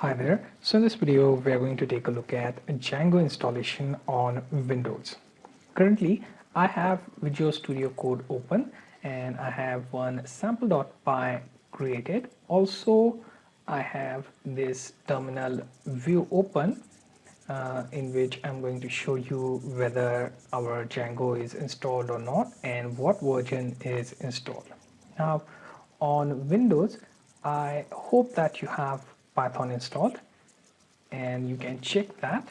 Hi there. So in this video, we are going to take a look at Django installation on Windows. Currently, I have Visual Studio Code open and I have one sample.py created. Also, I have this terminal view open in which I'm going to show you whether our Django is installed or not and what version is installed. Now, on Windows, I hope that you have Python installed, and you can check that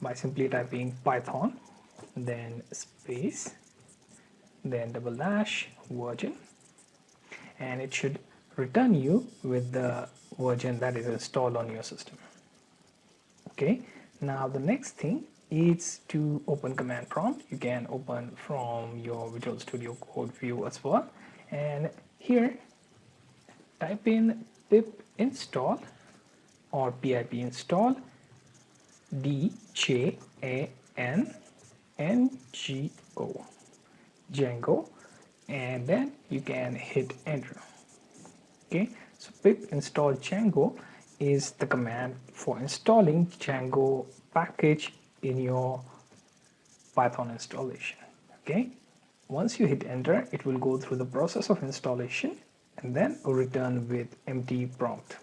by simply typing Python, then space, then double dash version, and it should return you with the version that is installed on your system. Okay, now the next thing is to open command prompt. You can open from your Visual Studio Code view as well, and here type in pip install or pip install Django Django, and then you can hit enter. Okay, so pip install Django is the command for installing Django package in your Python installation. Okay, once you hit enter, it will go through the process of installation and then return with empty prompt.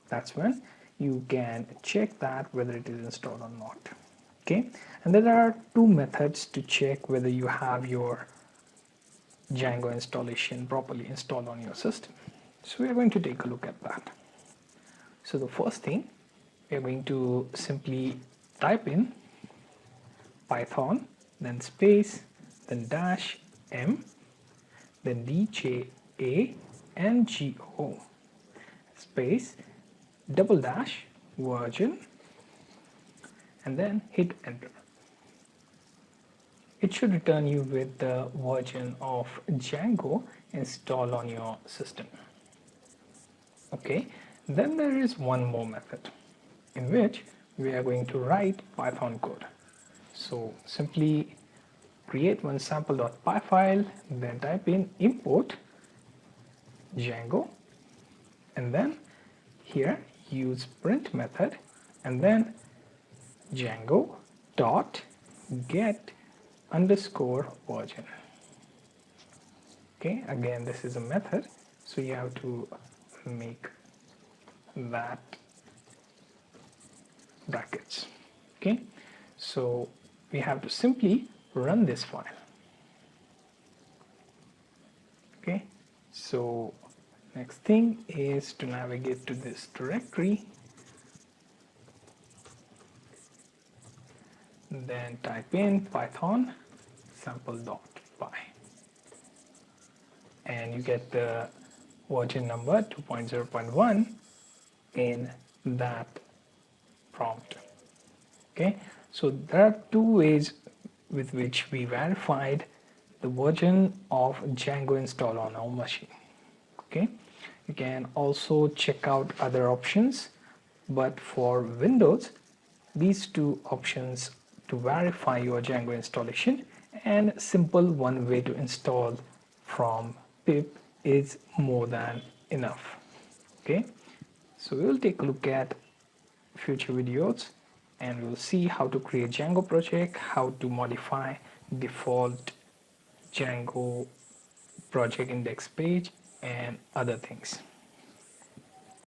That's when you can check that whether it is installed or not. Okay, and there are two methods to check whether you have your Django installation properly installed on your system. So we are going to take a look at that. So the first thing, we are going to simply type in Python, then space, then dash m, then Django space double dash version, and then hit enter. It should return you with the version of Django installed on your system. Okay, then there is one more method in which we are going to write Python code. So simply create one sample.py file, then type in import Django, and then here use print method, and then Django dot get underscore version. Okay, again this is a method, so you have to make that brackets. Okay, so we have to simply run this file. Okay, so next thing is to navigate to this directory, then type in Python sample.py, and you get the version number 2.0.1 in that prompt. Okay, so there are two ways with which we verified the version of Django installed on our machine. Okay, you can also check out other options, but for Windows, these two options to verify your Django installation, and simple one way to install from pip is more than enough. Okay, so we will take a look at future videos and we'll see how to create Django project, how to modify default Django project index page, and other things.